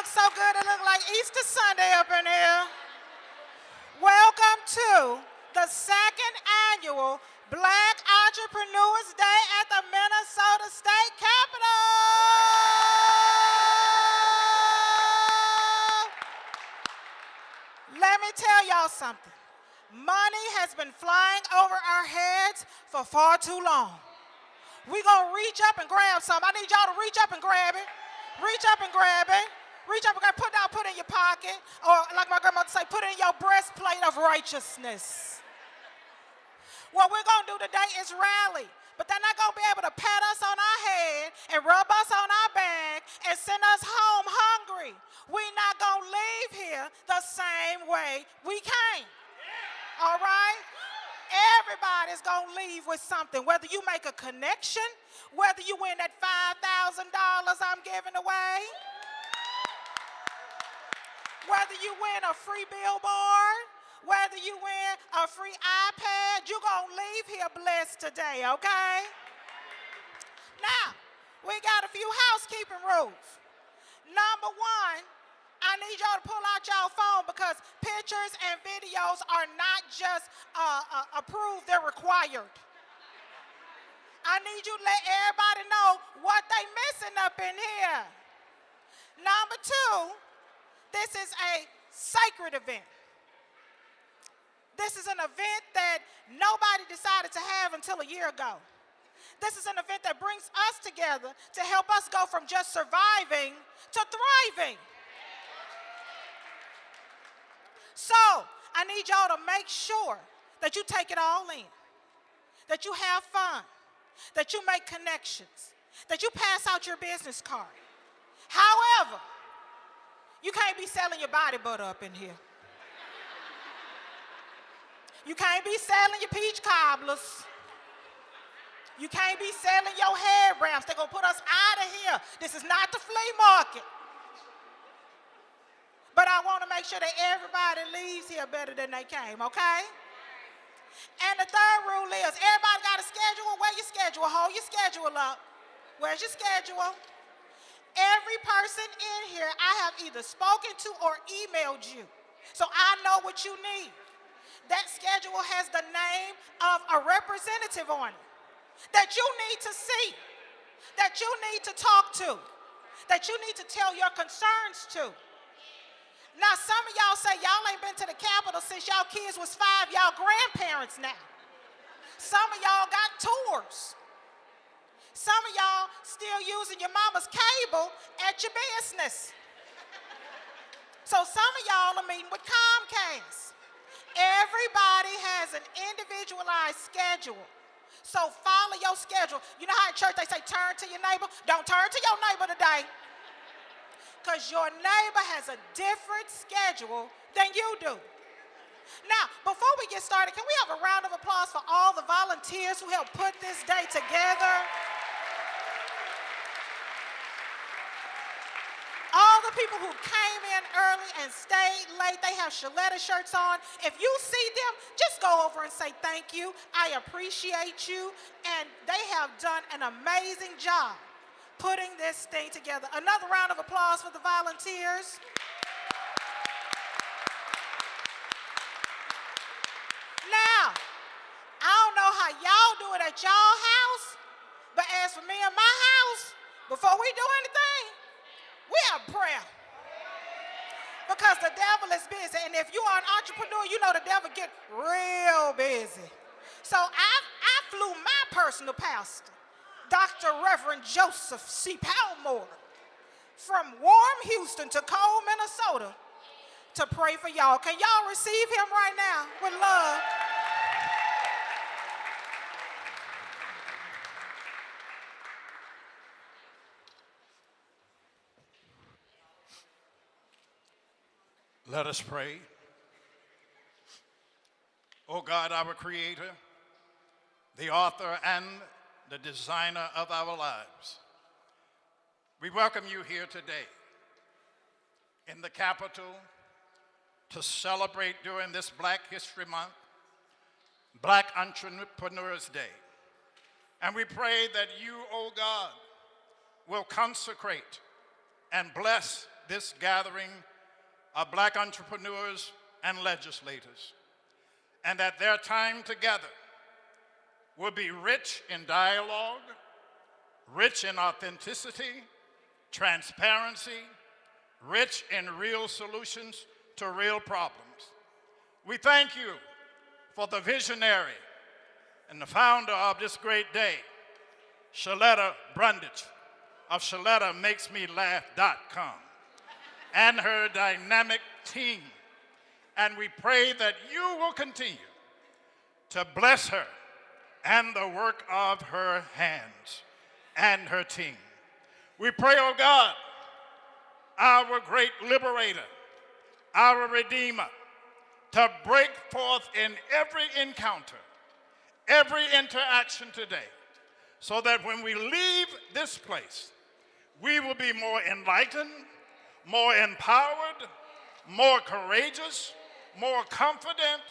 looks so good, it looks like Easter Sunday up in here. Welcome to the second annual Black Entrepreneurs Day at the Minnesota State Capitol. Let me tell y'all something. Money has been flying over our heads for far too long. We're going to reach up and grab some. I need y'all to reach up and grab it. Reach up and grab it. Reach up and grab it. Put it in your pocket. Or like my grandmother say, put it in your breastplate of righteousness. What we're going to do today is rally. But they're not going to be able to pat us on our head and rub us on our back and send us home hungry. We're not going to leave here the same way we came. All right? Everybody's going to leave with something, whether you make a connection, whether you win that $5,000 I'm giving away, whether you win a free billboard, whether you win a free iPad, you're going to leave here blessed today, okay? Now, we got a few housekeeping rules. Number one, I need y'all to pull out y'all phone because pictures and videos are not just approved, they're required. I need you to let everybody know what they missing up in here. Number two, this is a sacred event. This is an event that nobody decided to have until a year ago. This is an event that brings us together to help us go from just surviving to thriving. So, I need y'all to make sure that you take it all in, that you have fun, that you make connections, that you pass out your business card. However, you can't be selling your body butter up in here. You can't be selling your peach cobblers. You can't be selling your hair wraps. They're going to put us out of here. This is not the flea market. But I want to make sure that everybody leaves here better than they came, okay? And the third rule is everybody got a schedule. Where your schedule? Hold your schedule up. Where's your schedule? Every person in here I have either spoken to or emailed you. So I know what you need. That schedule has the name of a representative on it that you need to see, that you need to talk to, that you need to tell your concerns to. Now, some of y'all say y'all ain't been to the Capitol since y'all kids was 5. Y'all grandparents now. Some of y'all got tours. Some of y'all still using your mama's cable at your business. So some of y'all are meeting with Comcast. Everybody has an individualized schedule. So follow your schedule. You know how in church they say turn to your neighbor? Don't turn to your neighbor today. Because your neighbor has a different schedule than you do. Now, before we get started, can we have a round of applause for all the volunteers who helped put this day together? All the people who came in early and stayed late, they have Shaletta shirts on. If you see them, just go over and say thank you. I appreciate you. And they have done an amazing job putting this thing together. Another round of applause for the volunteers. Now, I don't know how y'all do it at y'all house, but as for me and my house, before we do anything, we have prayer. Because the devil is busy, and if you are an entrepreneur, you know the devil get real busy. So I flew my personal pastor, Dr. Reverend Joseph C. Palmore, from warm Houston to cold Minnesota to pray for y'all. Can y'all receive him right now with love? Let us pray. O God, our Creator, the author and the designer of our lives, we welcome you here today in the Capitol to celebrate during this Black History Month, Black Entrepreneurs Day. And we pray that you, O God, will consecrate and bless this gathering of black entrepreneurs and legislators, and that their time together will be rich in dialogue, rich in authenticity, transparency, rich in real solutions to real problems. We thank you for the visionary and the founder of this great day, Shaletta Brundage of ShalettaMakesMeLaugh.com, and her dynamic team. And we pray that you will continue to bless her and the work of her hands and her team. We pray, oh God, our great liberator, our redeemer, to break forth in every encounter, every interaction today, so that when we leave this place, we will be more enlightened, more empowered, more courageous, more confident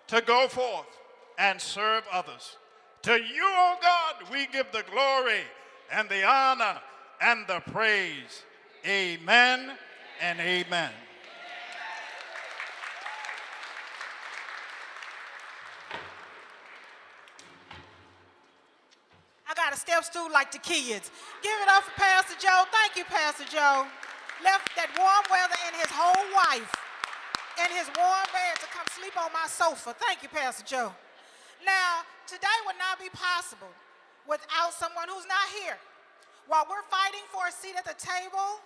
to go forth and serve others. To you, O God, we give the glory and the honor and the praise. Amen and amen. I got a step stool like the kids. Give it up for Pastor Joe. Thank you, Pastor Joe. Left that warm weather and his whole wife in his warm bed to come sleep on my sofa. Thank you, Pastor Joe. Now, today would not be possible without someone who's not here. While we're fighting for a seat at the table,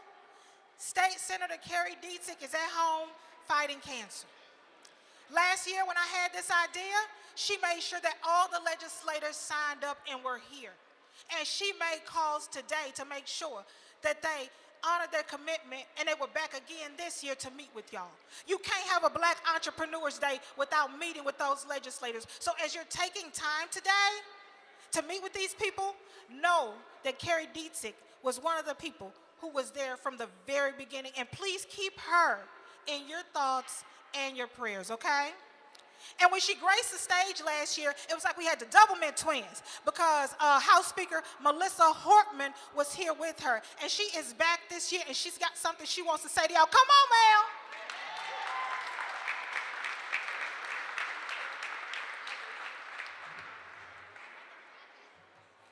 State Senator Carrie Dietzig is at home fighting cancer. Last year when I had this idea, she made sure that all the legislators signed up and were here. And she made calls today to make sure that they honored their commitment, and they were back again this year to meet with y'all. You can't have a Black Entrepreneurs Day without meeting with those legislators. So as you're taking time today to meet with these people, know that Carrie Dietzig was one of the people who was there from the very beginning. And please keep her in your thoughts and your prayers, okay? And when she graced the stage last year, it was like we had the Doublemint twins, because House Speaker Melissa Hortman was here with her. And she is back this year, and she's got something she wants to say to y'all. Come on, Mel.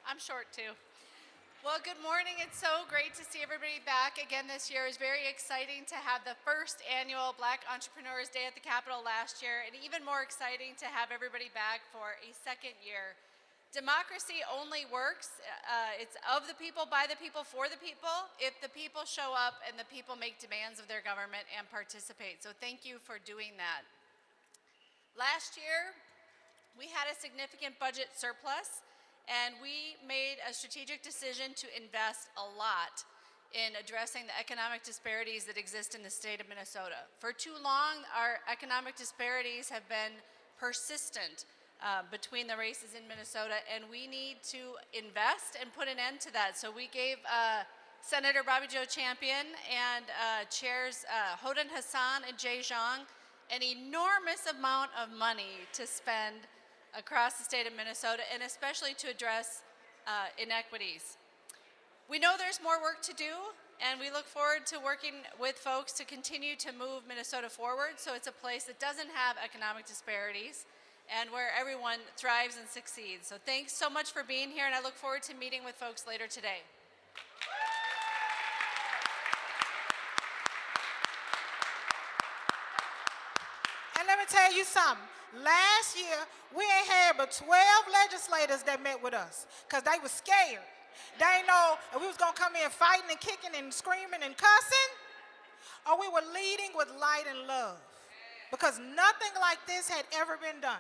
I'm short too. Well, good morning. It's so great to see everybody back again this year. It was very exciting to have the first annual Black Entrepreneurs Day at the Capitol last year, and even more exciting to have everybody back for a second year. Democracy only works. It's of the people, by the people, for the people, if the people show up and the people make demands of their government and participate. So thank you for doing that. Last year, we had a significant budget surplus, and we made a strategic decision to invest a lot in addressing the economic disparities that exist in the state of Minnesota. For too long, our economic disparities have been persistent between the races in Minnesota, and we need to invest and put an end to that. So we gave Senator Bobby Joe Champion and Chairs Hoden Hassan and Jay Zhang an enormous amount of money to spend across the state of Minnesota, and especially to address inequities. We know there's more work to do, and we look forward to working with folks to continue to move Minnesota forward, so it's a place that doesn't have economic disparities and where everyone thrives and succeeds. So thanks so much for being here, and I look forward to meeting with folks later today. And let me tell you something. Last year, we ain't had but 12 legislators that met with us because they were scared. They didn't know if we was going to come in fighting and kicking and screaming and cussing, or we were leading with light and love, because nothing like this had ever been done.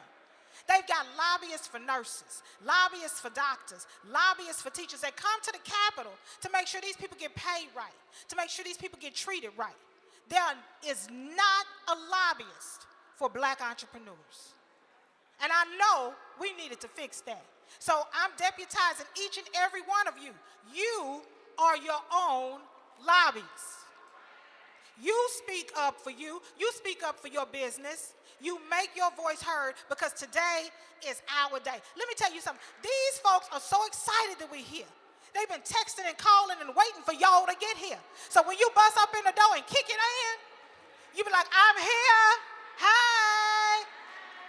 They've got lobbyists for nurses, lobbyists for doctors, lobbyists for teachers that come to the Capitol to make sure these people get paid right, to make sure these people get treated right. There is not a lobbyist for Black entrepreneurs. And I know we needed to fix that. So I'm deputizing each and every one of you. You are your own lobbyists. You speak up for you. You speak up for your business. You make your voice heard, because today is our day. Let me tell you something. These folks are so excited that we're here. They've been texting and calling and waiting for y'all to get here. So when you bust up in the door and kick it in, you be like, I'm here. Hi.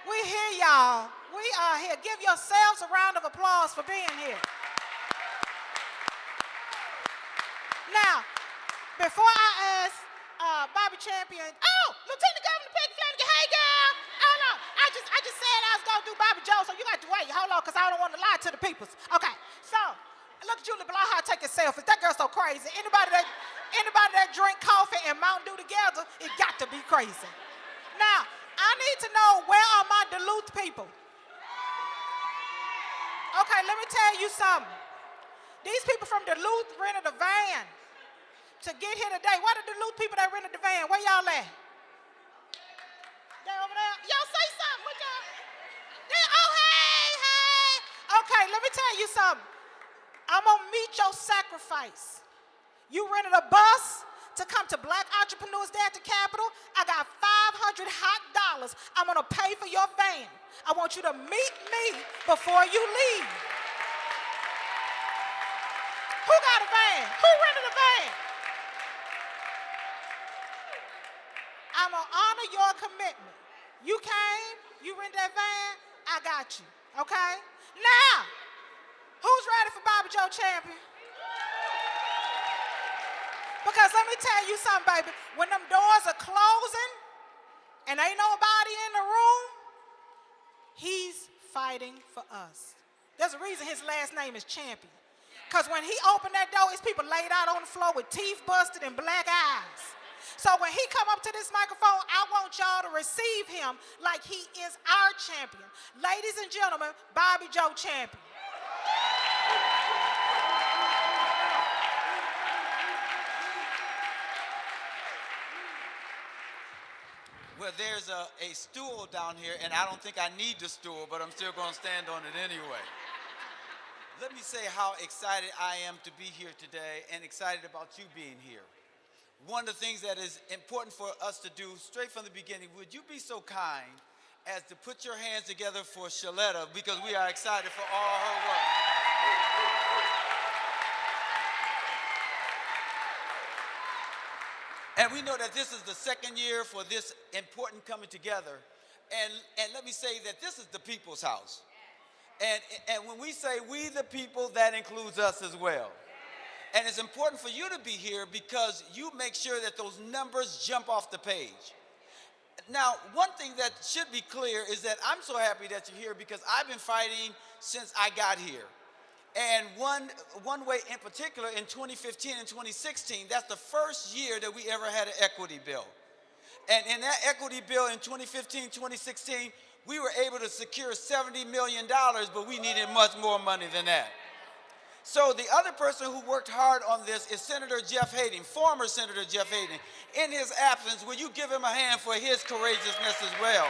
We here, y'all. We are here. Give yourselves a round of applause for being here. Now, before I ask Bobby Champion, Lieutenant Governor Peggy Flanagan, hey girl. Oh no, I just said I was gonna do Bobby Joe, so you got to wait. Hold on, because I don't want to lie to the peoples. Okay, so look at Julie Blaha taking selfies. That girl's so crazy. Anybody that drink coffee and Mountain Dew together, it got to be crazy. Now, I need to know, where are my Duluth people? Okay, let me tell you something. These people from Duluth rented a van to get here today. Where the Duluth people that rented the van? Where y'all at? They over there? Y'all say something. What y'all? Hey. Okay, let me tell you something. I'm gonna meet your sacrifice. You rented a bus to come to Black Entrepreneurs Day at the Capitol. I got $500 hot. I'm gonna pay for your van. I want you to meet me before you leave. Who got a van? Who rented a van? I'm gonna honor your commitment. You came, you rented that van, I got you, okay? Now, who's ready for Bobby Joe Champion? Because let me tell you something, baby. When them doors are closing and ain't nobody in the room, he's fighting for us. There's a reason his last name is Champion. Because when he opened that door, it's people laid out on the floor with teeth busted and black eyes. So when he come up to this microphone, I want y'all to receive him like he is our champion. Ladies and gentlemen, Bobby Joe Champion. Well, there's a stool down here, and I don't think I need the stool, but I'm still going to stand on it anyway. Let me say how excited I am to be here today and excited about you being here. One of the things that is important for us to do straight from the beginning, would you be so kind as to put your hands together for Shaletta, because we are excited for all her work. And we know that this is the second year for this important coming together. And let me say that this is the people's house. And when we say we the people, that includes us as well. And it's important for you to be here because you make sure that those numbers jump off the page. Now, one thing that should be clear is that I'm so happy that you're here because I've been fighting since I got here. And one way in particular, in 2015 and 2016, that's the first year that we ever had an equity bill. And in that equity bill in 2015, 2016, we were able to secure $70 million, but we needed much more money than that. So the other person who worked hard on this is Senator Jeff Hayden, former Senator Jeff Hayden. In his absence, will you give him a hand for his courageousness as well?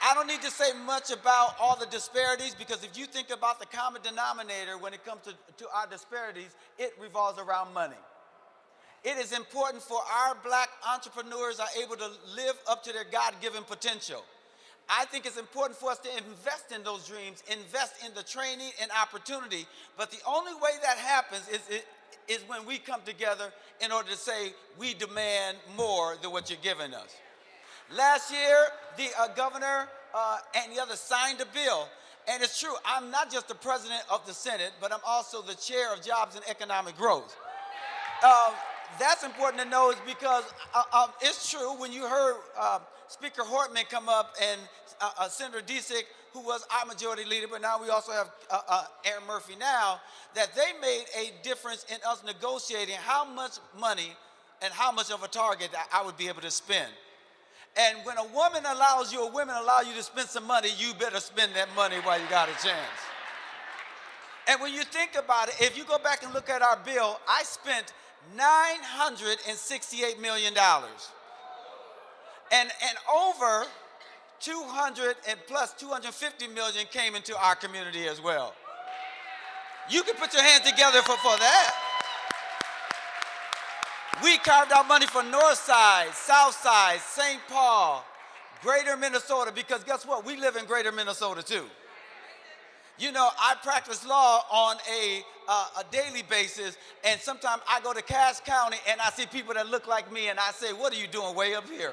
I don't need to say much about all the disparities because if you think about the common denominator when it comes to our disparities, it revolves around money. It is important for our black entrepreneurs are able to live up to their God-given potential. I think it's important for us to invest in those dreams, invest in the training and opportunity, but the only way that happens is when we come together in order to say we demand more than what you're giving us. Last year, the governor and the others signed a bill, and it's true, I'm not just the president of the Senate, but I'm also the chair of Jobs and Economic Growth. That's important to know is because it's true when you heard Speaker Hortman come up and Senator Disick, who was our majority leader, but now we also have Aaron Murphy now, that they made a difference in us negotiating how much money and how much of a target that I would be able to spend. And when a woman allows you, or women allow you to spend some money, you better spend that money while you got a chance. And when you think about it, if you go back and look at our bill, I spent $968 million. And over 200 and plus 250 million came into our community as well. You can put your hands together for that. We carved out money for North Side, South Side, St. Paul, Greater Minnesota, because guess what? We live in Greater Minnesota too. You know, I practice law on a daily basis, and sometimes I go to Cass County and I see people that look like me, and I say, what are you doing way up here?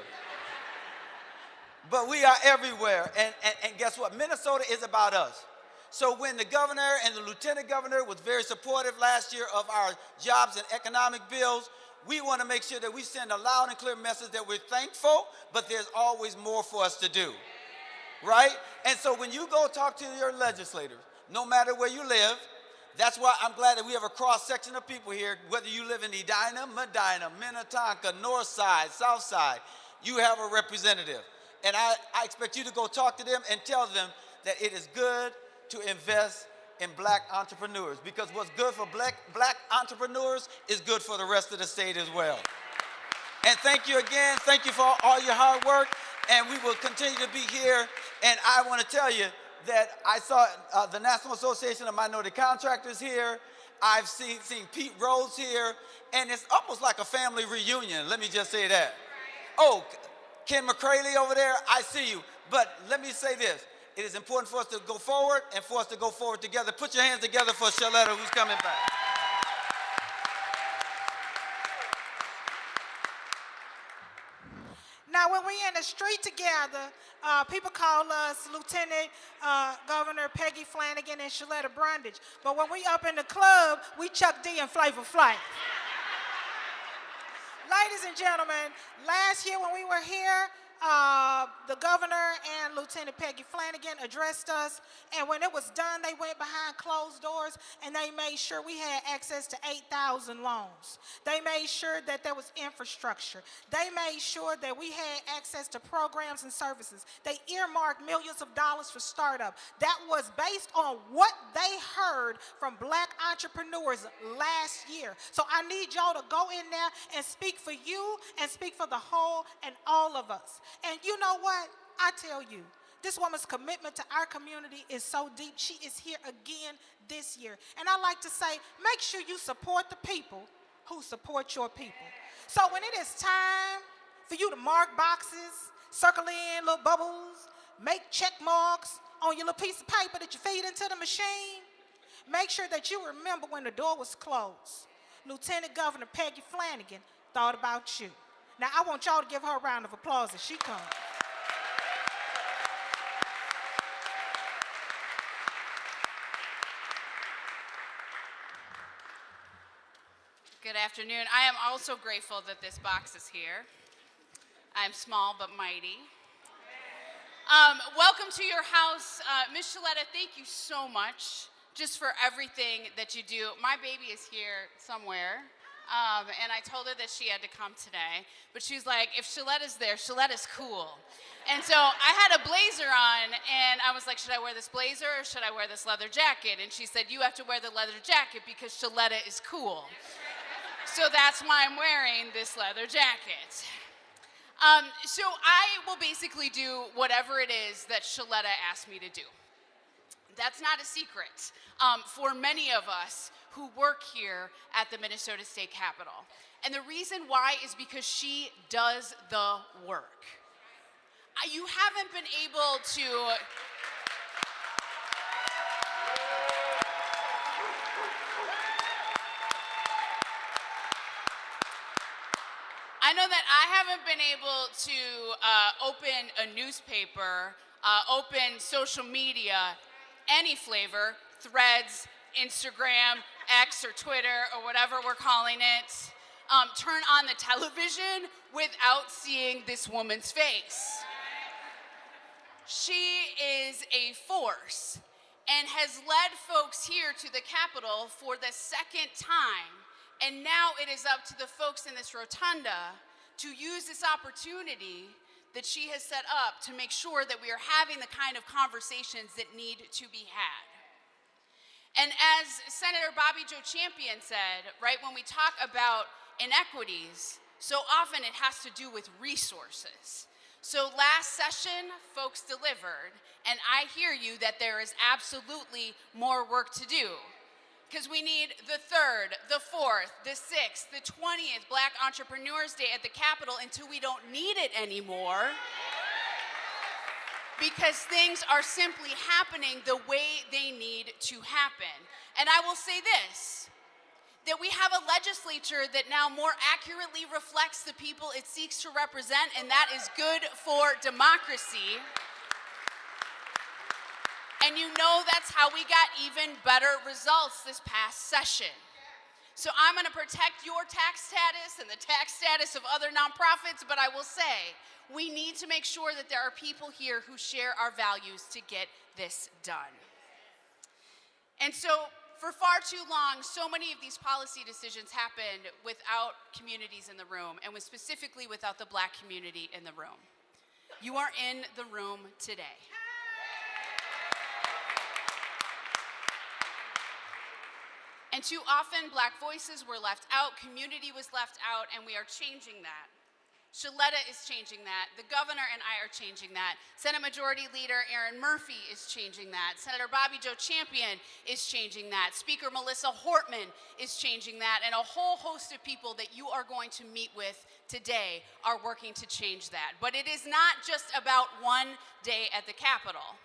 But we are everywhere, and guess what? Minnesota is about us. So when the governor and the lieutenant governor was very supportive last year of our jobs and economic bills, we want to make sure that we send a loud and clear message that we're thankful, but there's always more for us to do, right? And so when you go talk to your legislators, no matter where you live, that's why I'm glad that we have a cross-section of people here, whether you live in Edina, Medina, Minnetonka, North Side, South Side, you have a representative. And I expect you to go talk to them and tell them that it is good to invest in black entrepreneurs, because what's good for black entrepreneurs is good for the rest of the state as well. And thank you again. Thank you for all your hard work. And we will continue to be here. And I want to tell you that I saw the National Association of Minority Contractors here. I've seen Pete Rhodes here. And it's almost like a family reunion. Let me just say that. Oh, Ken McCraley over there, I see you. But let me say this. It is important for us to go forward and for us to go forward together. Put your hands together for Shaletta, who's coming back. Now, when we in the street together, people call us Lieutenant Governor Peggy Flanagan and Shaletta Brundage. But when we up in the club, we Chuck D and Flavor Flav. Ladies and gentlemen, last year when we were here, the governor and Lieutenant Peggy Flanagan addressed us, and when it was done, they went behind closed doors and they made sure we had access to 8,000 loans. They made sure that there was infrastructure. They made sure that we had access to programs and services. They earmarked millions of dollars for startup. That was based on what they heard from black entrepreneurs last year. So I need y'all to go in there and speak for you and speak for the whole and all of us. And you know what? I tell you, this woman's commitment to our community is so deep. She is here again this year. And I like to say, make sure you support the people who support your people. So when it is time for you to mark boxes, circle in little bubbles, make check marks on your little piece of paper that you feed into the machine, make sure that you remember when the door was closed. Lieutenant Governor Peggy Flanagan thought about you. Now, I want y'all to give her a round of applause as she comes. Good afternoon. I am also grateful that this box is here. I'm small but mighty. Welcome to your house. Ms. Shaletta, thank you so much just for everything that you do. My baby is here somewhere. And I told her that she had to come today, but she's like, if Shaletta's there, Shaletta's cool. And so I had a blazer on, and I was like, should I wear this blazer or should I wear this leather jacket? And she said, you have to wear the leather jacket because Shaletta is cool. So that's why I'm wearing this leather jacket. So I will basically do whatever it is that Shaletta asked me to do. That's not a secret for many of us who work here at the Minnesota State Capitol. And the reason why is because she does the work. You haven't been able to... I know that I haven't been able to open a newspaper, open social media, any flavor, Threads, Instagram, X or Twitter or whatever we're calling it, turn on the television without seeing this woman's face. She is a force and has led folks here to the Capitol for the second time. And now it is up to the folks in this rotunda to use this opportunity that she has set up to make sure that we are having the kind of conversations that need to be had. And as Senator Bobby Joe Champion said, right, when we talk about inequities, so often it has to do with resources. So last session, folks delivered, and I hear you that there is absolutely more work to do. Because we need the 3rd, the 4th, the 6th, the 20th Black Entrepreneurs Day at the Capitol until we don't need it anymore. Because things are simply happening the way they need to happen. And I will say this, that we have a legislature that now more accurately reflects the people it seeks to represent, and that is good for democracy. And you know that's how we got even better results this past session. So I'm going to protect your tax status and the tax status of other nonprofits, but I will say we need to make sure that there are people here who share our values to get this done. And so for far too long, so many of these policy decisions happened without communities in the room, and specifically without the Black community in the room. You are in the room today. And too often, Black voices were left out, community was left out, and we are changing that. Shaletta is changing that. The governor and I are changing that. Senate Majority Leader Erin Murphy is changing that. Senator Bobby Joe Champion is changing that. Speaker Melissa Hortman is changing that. And a whole host of people that you are going to meet with today are working to change that. But it is not just about one day at the Capitol.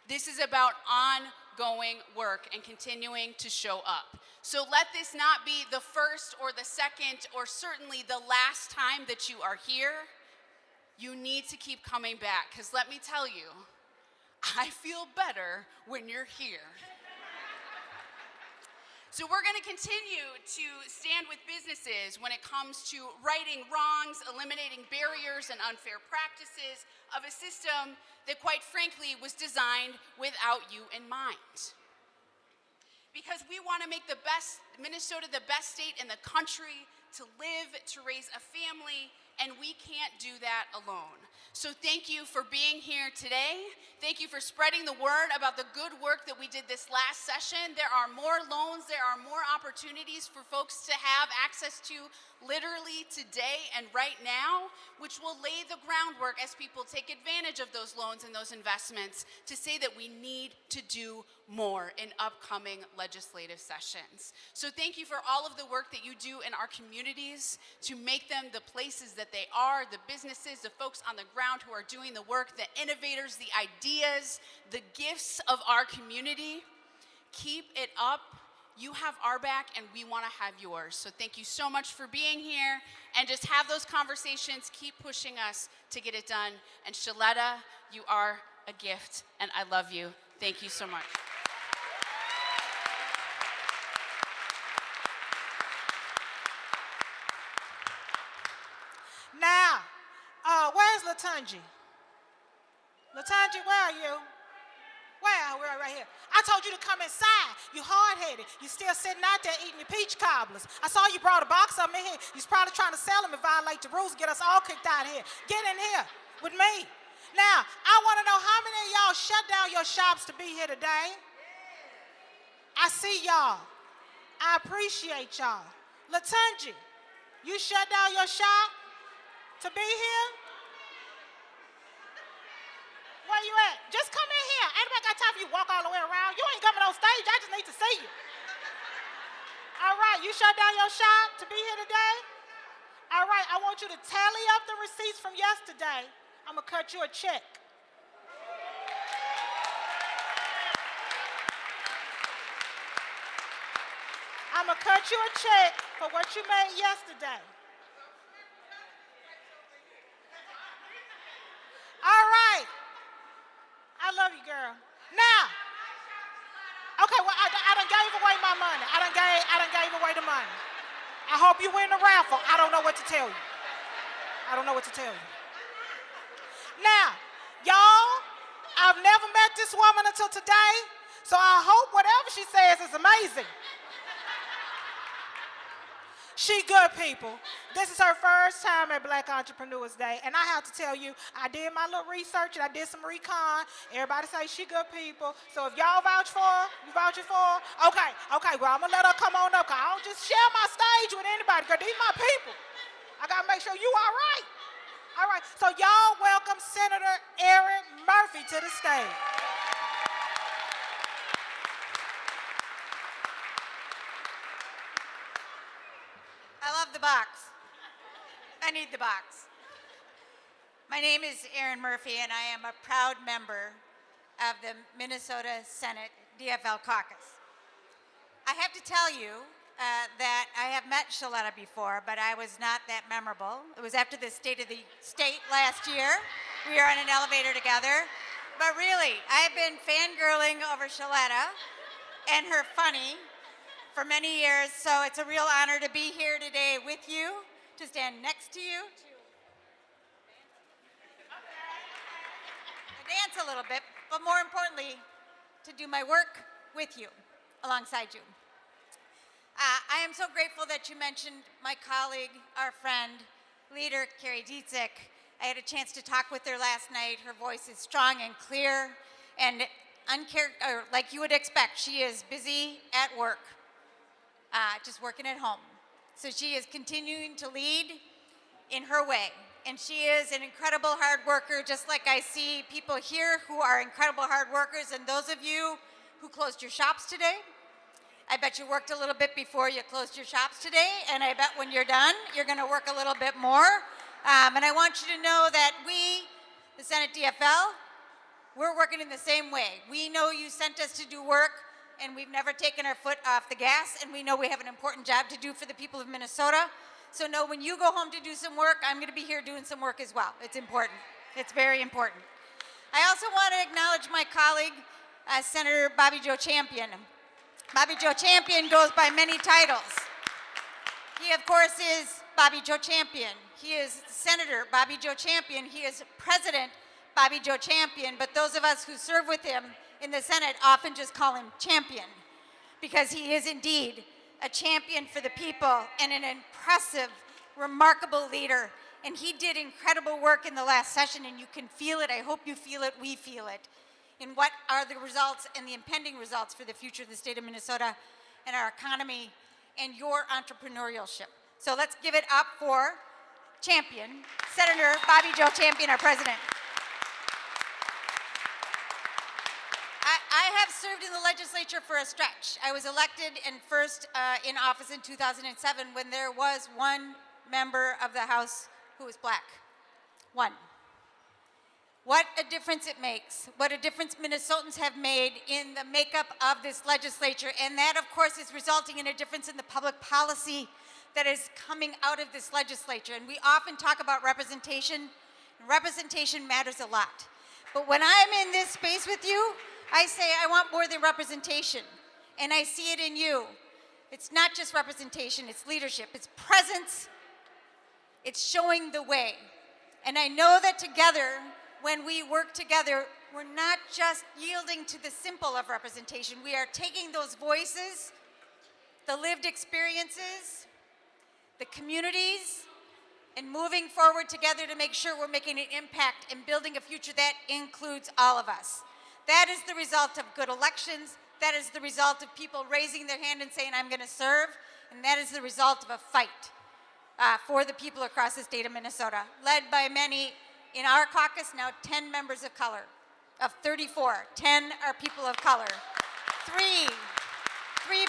This is about ongoing work and continuing to show up. So let this not be the first or the second or certainly the last time that you are here. You need to keep coming back, because let me tell you, I feel better when you're here. So we're going to continue to stand with businesses when it comes to righting wrongs, eliminating barriers and unfair practices of a system that, quite frankly, was designed without you in mind. Because we want to make Minnesota the best state in the country to live, to raise a family, and we can't do that alone. So thank you for being here today. Thank you for spreading the word about the good work that we did this last session. There are more loans, there are more opportunities for folks to have access to literally today and right now, which will lay the groundwork as people take advantage of those loans and those investments to say that we need to do more in upcoming legislative sessions. So thank you for all of the work that you do in our communities to make them the places that they are, the businesses, the folks on the ground who are doing the work, the innovators, the ideas, the gifts of our community. Keep it up. You have our back, and we want to have yours. So thank you so much for being here, and just have those conversations. Keep pushing us to get it done. And Shaletta, you are a gift, and I love you. Thank you so much. Now, where's Latunji? Latunji, where are you? Where? We're right here. I told you to come inside. You hard-headed. You still sitting out there eating your peach cobblers. I saw you brought a box of them in here. You're probably trying to sell them and violate the rules, get us all kicked out of here. Get in here with me. Now, I want to know how many of y'all shut down your shops to be here today? I see y'all. I appreciate y'all. Latunji, you shut down your shop to be here? Where you at? Just come in here. Ain't nobody got time for you to walk all the way around. You ain't coming on stage. I just need to see you. All right, you shut down your shop to be here today? All right, I want you to tally up the receipts from yesterday. I'm going to cut you a check. I'm going to cut you a check for what you made yesterday. All right. I love you, girl. Now, okay, well, I done gave away my money. I done gave away the money. I hope you win the raffle. I don't know what to tell you. I don't know what to tell you. Now, y'all, I've never met this woman until today, so I hope whatever she says is amazing. She good, people. This is her first time at Black Entrepreneurs Day, and I have to tell you, I did my little research and I did some recon. Everybody say she good people. So if y'all vouch for her, you vouching for her? Okay, well, I'm gonna let her come on up, 'cause I don't just share my stage with anybody, 'cause these my people. I gotta make sure you all right. All right, so y'all welcome Senator Erin Murphy to the stage. I love the box. I need the box. My name is Erin Murphy, and I am a proud member of the Minnesota Senate DFL caucus. I have to tell you that I have met Shaletta before, but I was not that memorable. It was after the State of the State last year. We were on an elevator together. But really, I've been fangirling over Shaletta and her funny for many years, so it's a real honor to be here today with you, to stand next to you, to dance a little bit, but more importantly, to do my work with you, alongside you. I am so grateful that you mentioned my colleague, our friend, leader Carrie Dietzick. I had a chance to talk with her last night. Her voice is strong and clear, and like you would expect, she is busy at work, just working at home. So she is continuing to lead in her way. And she is an incredible hard worker, just like I see people here who are incredible hard workers. And those of you who closed your shops today, I bet you worked a little bit before you closed your shops today. And I bet when you're done, you're going to work a little bit more. And I want you to know that we, the Senate DFL, we're working in the same way. We know you sent us to do work, and we've never taken our foot off the gas, and we know we have an important job to do for the people of Minnesota. So know when you go home to do some work, I'm going to be here doing some work as well. It's important. It's very important. I also want to acknowledge my colleague, Senator Bobby Joe Champion. Bobby Joe Champion goes by many titles. He, of course, is Bobby Joe Champion. He is Senator Bobby Joe Champion. He is President Bobby Joe Champion, but those of us who serve with him in the Senate often just call him Champion, because he is indeed a champion for the people and an impressive, remarkable leader. And he did incredible work in the last session, and you can feel it. I hope you feel it. We feel it. In what are the results and the impending results for the future of the state of Minnesota and our economy and your entrepreneurship. So let's give it up for Champion, Senator Bobby Joe Champion, our president. I have served in the legislature for a stretch. I was elected and first in office in 2007 when there was one member of the House who was black. One. What a difference it makes. What a difference Minnesotans have made in the makeup of this legislature. And that, of course, is resulting in a difference in the public policy that is coming out of this legislature. And we often talk about representation. Representation matters a lot. But when I'm in this space with you, I say I want more than representation, and I see it in you. It's not just representation, it's leadership, it's presence, it's showing the way. And I know that together, when we work together, we're not just yielding to the simple of representation. We are taking those voices, the lived experiences, the communities, and moving forward together to make sure we're making an impact and building a future that includes all of us. That is the result of good elections. That is the result of people raising their hand and saying, I'm going to serve. And that is the result of a fight for the people across the state of Minnesota, led by many in our caucus, now 10 members of color. Of 34, 10 are people of color. Three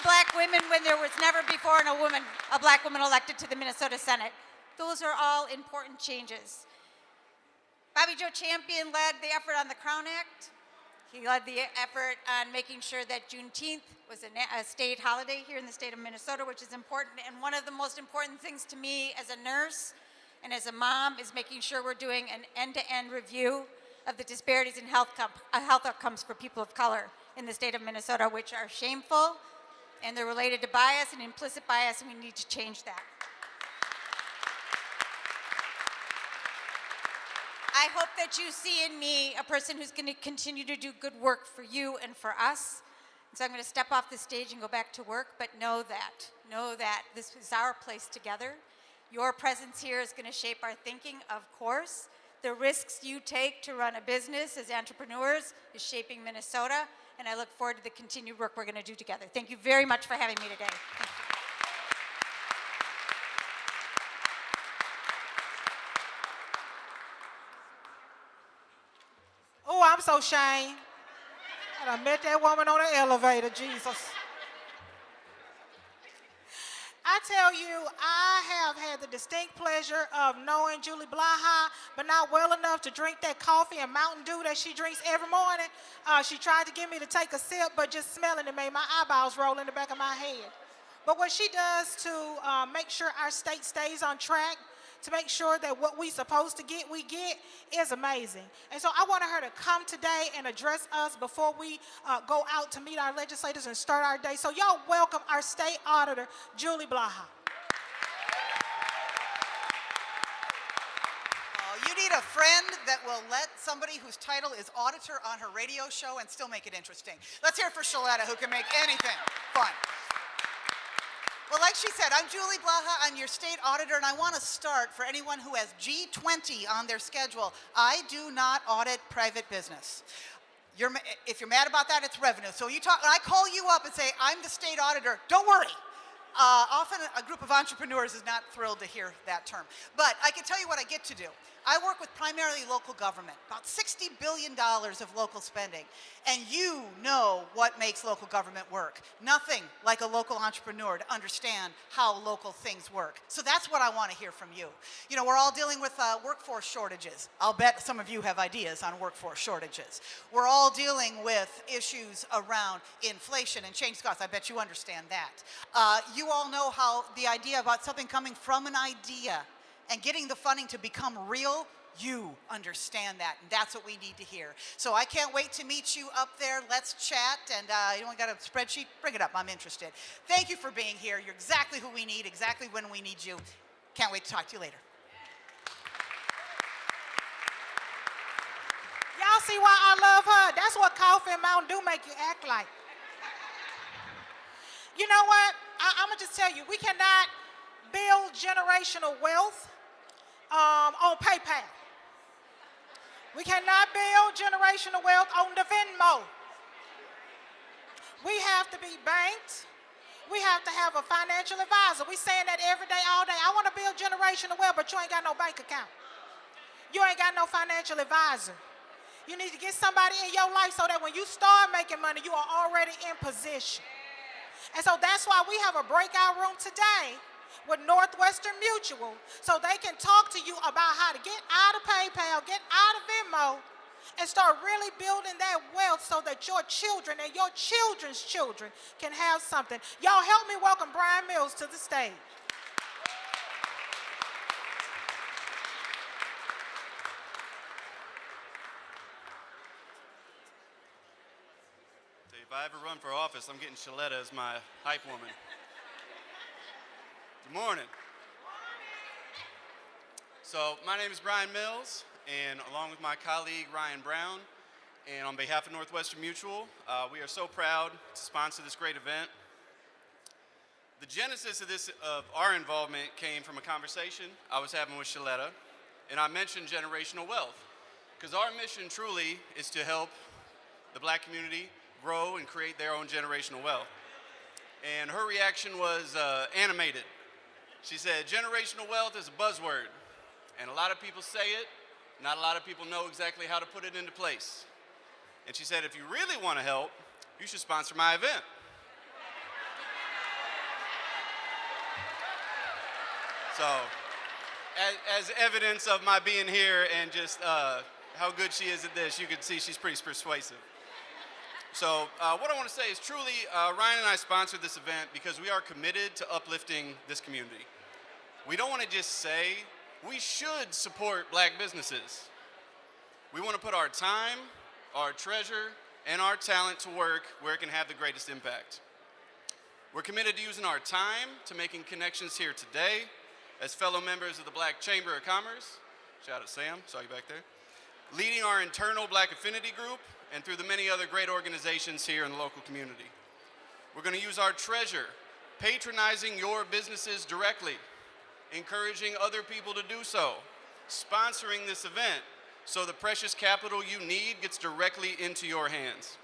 black women when there was never before a black woman elected to the Minnesota Senate. Those are all important changes. Bobby Joe Champion led the effort on the Crown Act. He led the effort on making sure that Juneteenth was a state holiday here in the state of Minnesota, which is important. And one of the most important things to me as a nurse and as a mom is making sure we're doing an end-to-end review of the disparities in health outcomes for people of color in the state of Minnesota, which are shameful, and they're related to bias and implicit bias, and we need to change that. I hope that you see in me a person who's going to continue to do good work for you and for us. And so I'm going to step off the stage and go back to work, but know that this is our place together. Your presence here is going to shape our thinking, of course. The risks you take to run a business as entrepreneurs is shaping Minnesota, and I look forward to the continued work we're going to do together. Thank you very much for having me today. Thank you. Oh, I'm so ashamed. I done met that woman on the elevator, Jesus. I tell you, I have had the distinct pleasure of knowing Julie Blaha, but not well enough to drink that coffee and Mountain Dew that she drinks every morning. She tried to get me to take a sip, but just smelling it made my eyeballs roll in the back of my head. But what she does to make sure our state stays on track, to make sure that what we supposed to get, we get, is amazing. And so I wanted her to come today and address us before we go out to meet our legislators and start our day. So y'all welcome our state auditor, Julie Blaha. You need a friend that will let somebody whose title is auditor on her radio show and still make it interesting. Let's hear it for Shaletta, who can make anything fun. Well, like she said, I'm Julie Blaha. I'm your state auditor, and I want to start for anyone who has G20 on their schedule. I do not audit private business. If you're mad about that, it's revenue. So when I call you up and say, I'm the state auditor, don't worry. Often a group of entrepreneurs is not thrilled to hear that term. But I can tell you what I get to do. I work with primarily local government, about $60 billion of local spending. And you know what makes local government work. Nothing like a local entrepreneur to understand how local things work. So that's what I want to hear from you. You know, we're all dealing with workforce shortages. I'll bet some of you have ideas on workforce shortages. We're all dealing with issues around inflation and change costs. I bet you understand that. You all know how the idea about something coming from an idea and getting the funding to become real, you understand that, and that's what we need to hear. So I can't wait to meet you up there. Let's chat, and you only got a spreadsheet? Bring it up, I'm interested. Thank you for being here. You're exactly who we need, exactly when we need you. Can't wait to talk to you later. Y'all see why I love her? That's what coffee and Mountain Dew make you act like. You know what? I'm going to just tell you, we cannot build generational wealth on PayPal. We cannot build generational wealth on the Venmo. We have to be banked. We have to have a financial advisor. We saying that every day, all day. I want to build generational wealth, but you ain't got no bank account. You ain't got no financial advisor. You need to get somebody in your life so that when you start making money, you are already in position. And so that's why we have a breakout room today with Northwestern Mutual, so they can talk to you about how to get out of PayPal, get out of Venmo, and start really building that wealth so that your children and your children's children can have something. Y'all help me welcome Brian Mills to the stage. If I ever run for office, I'm getting Shaletta as my hype woman. Good morning. So my name is Brian Mills, and along with my colleague Ryan Brown, and on behalf of Northwestern Mutual, we are so proud to sponsor this great event. The genesis of our involvement came from a conversation I was having with Shaletta, and I mentioned generational wealth, because our mission truly is to help the Black community grow and create their own generational wealth. And her reaction was animated. She said, generational wealth is a buzzword, and a lot of people say it, not a lot of people know exactly how to put it into place. And she said, if you really want to help, you should sponsor my event. So, as evidence of my being here and just how good she is at this, you can see she's pretty persuasive. So what I want to say is truly, Ryan and I sponsored this event because we are committed to uplifting this community. We don't want to just say, we should support Black businesses. We want to put our time, our treasure, and our talent to work where it can have the greatest impact. We're committed to using our time to making connections here today as fellow members of the Black Chamber of Commerce. Shout out Sam, saw you back there. Leading our internal Black Affinity Group, and through the many other great organizations here in the local community. We're going to use our treasure, patronizing your businesses directly, encouraging other people to do so, sponsoring this event so the precious capital you need gets directly into your hands.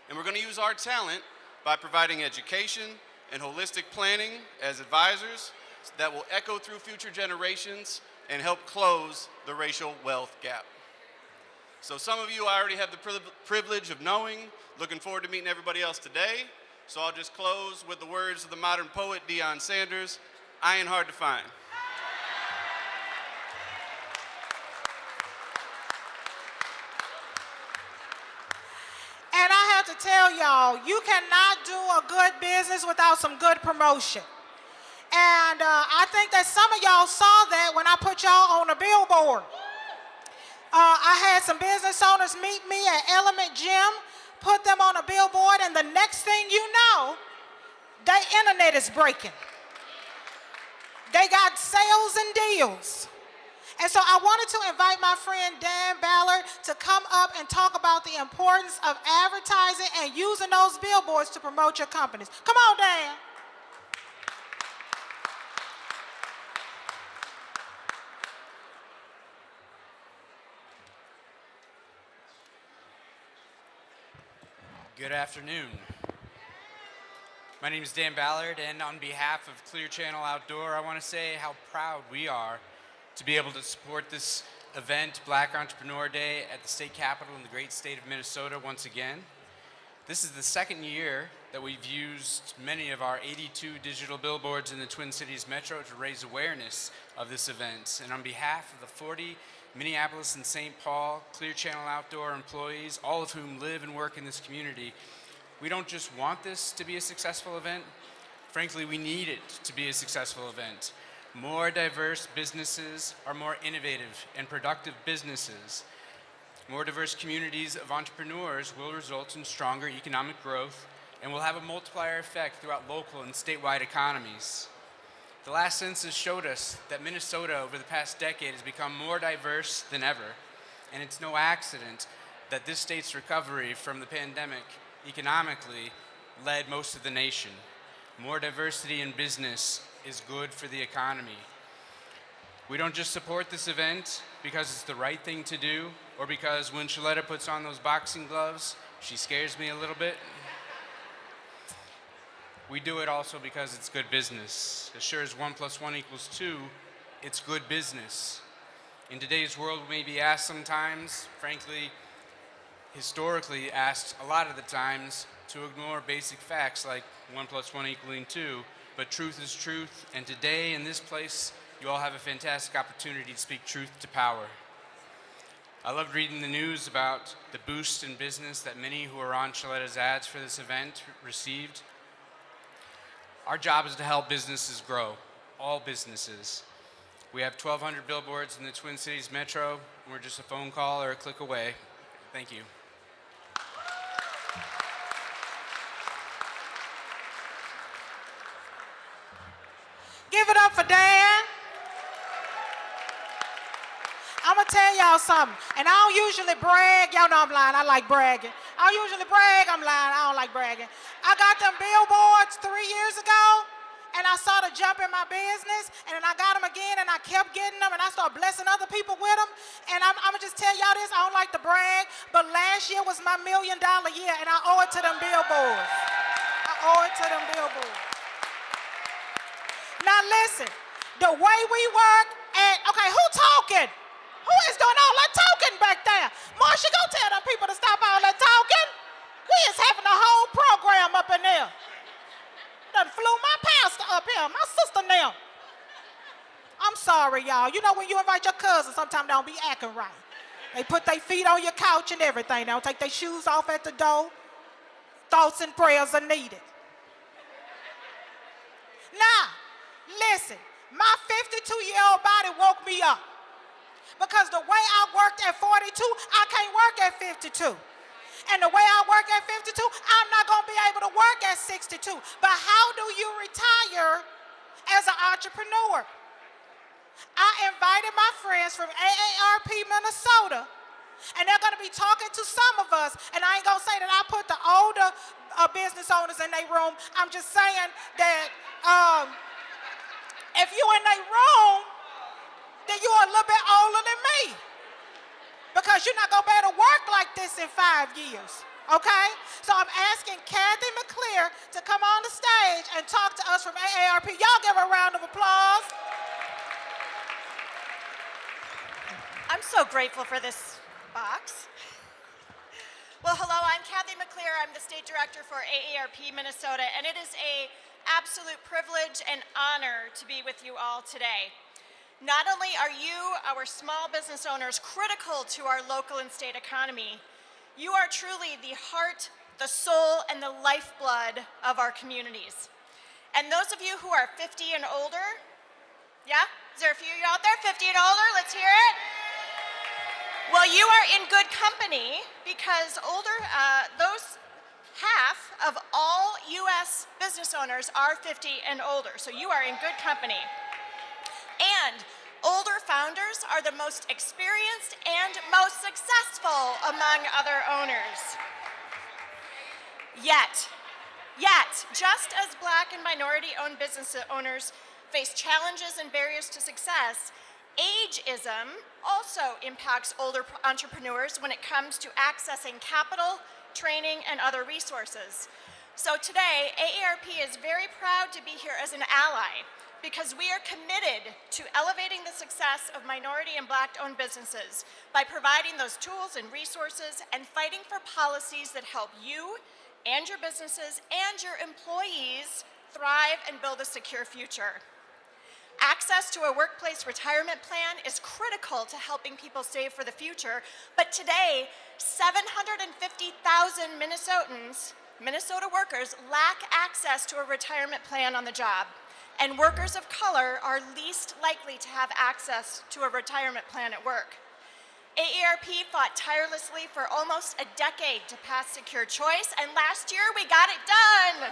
And we're going to use our talent by providing education and holistic planning as advisors that will echo through future generations and help close the racial wealth gap. So some of you I already have the privilege of knowing, looking forward to meeting everybody else today. So I'll just close with the words of the modern poet Deion Sanders, I ain't hard to find. And I have to tell y'all, you cannot do a good business without some good promotion. And I think that some of y'all saw that when I put y'all on a billboard. I had some business owners meet me at Element Gym, put them on a billboard, and the next thing you know, their internet is breaking. They got sales and deals. And so I wanted to invite my friend Dan Ballard to come up and talk about the importance of advertising and using those billboards to promote your companies. Come on, Dan. Good afternoon. My name is Dan Ballard, and on behalf of Clear Channel Outdoor, I want to say how proud we are to be able to support this event, Black Entrepreneur Day, at the state capitol in the great state of Minnesota once again. This is the second year that we've used many of our 82 digital billboards in the Twin Cities Metro to raise awareness of this event. And on behalf of the 40 Minneapolis and St. Paul Clear Channel Outdoor employees, all of whom live and work in this community, we don't just want this to be a successful event. Frankly, we need it to be a successful event. More diverse businesses are more innovative and productive businesses. More diverse communities of entrepreneurs will result in stronger economic growth and will have a multiplier effect throughout local and statewide economies. The last census showed us that Minnesota over the past decade has become more diverse than ever, and it's no accident that this state's recovery from the pandemic economically led most of the nation. More diversity in business is good for the economy. We don't just support this event because it's the right thing to do, or because when Shaletta puts on those boxing gloves, she scares me a little bit. We do it also because it's good business. As sure as 1 + 1 = 2, it's good business. In today's world, we may be asked sometimes, frankly, historically asked a lot of the times, to ignore basic facts like 1 + 1 = 2, but truth is truth, and today in this place, you all have a fantastic opportunity to speak truth to power. I loved reading the news about the boost in business that many who are on Shaletta's ads for this event received. Our job is to help businesses grow, all businesses. We have 1,200 billboards in the Twin Cities Metro. We're just a phone call or a click away. Thank you. Give it up for Dan. I'm gonna tell y'all something, and I don't usually brag. Y'all know I'm lying, I like bragging. I don't usually brag, I'm lying, I don't like bragging. I got them billboards 3 years ago, and I saw the jump in my business, and then I got them again, and I kept getting them, and I started blessing other people with them. And I'm gonna just tell y'all this, I don't like to brag, but last year was my $1 million year, and I owe it to them billboards. I owe it to them billboards. Now listen, the way we work at, okay, who talking? Who is doing all that talking back there? Marsha, go tell them people to stop all that talking. We is having a whole program up in there. Done flew my pastor up here, my sister now. I'm sorry, y'all. You know when you invite your cousins, sometimes they don't be acting right. They put their feet on your couch and everything. They don't take their shoes off at the door. Thoughts and prayers are needed. Now, listen, my 52-year-old body woke me up. Because the way I worked at 42, I can't work at 52. And the way I work at 52, I'm not going to be able to work at 62. But how do you retire as an entrepreneur? I invited my friends from AARP Minnesota, and they're going to be talking to some of us. And I ain't going to say that I put the older business owners in their room. I'm just saying that if you're in their room, then you're a little bit older than me. Because you're not going to be able to work like this in 5 years, okay? So I'm asking Kathy McClear to come on the stage and talk to us from AARP. Y'all give her a round of applause. I'm so grateful for this box. Well, hello, I'm Kathy McClear. I'm the state director for AARP Minnesota, and it is an absolute privilege and honor to be with you all today. Not only are you, our small business owners, critical to our local and state economy, you are truly the heart, the soul, and the lifeblood of our communities. And those of you who are 50 and older, yeah? Is there a few of you out there, 50 and older? Let's hear it. Well, you are in good company because those half of all U.S. business owners are 50 and older, so you are in good company. And older founders are the most experienced and most successful among other owners. Yet, just as Black and minority-owned business owners face challenges and barriers to success, ageism also impacts older entrepreneurs when it comes to accessing capital, training, and other resources. So today, AARP is very proud to be here as an ally because we are committed to elevating the success of minority and Black-owned businesses by providing those tools and resources and fighting for policies that help you and your businesses and your employees thrive and build a secure future. Access to a workplace retirement plan is critical to helping people save for the future, but today, 750,000 Minnesota workers lack access to a retirement plan on the job, and workers of color are least likely to have access to a retirement plan at work. AARP fought tirelessly for almost a decade to pass Secure Choice, and last year we got it done.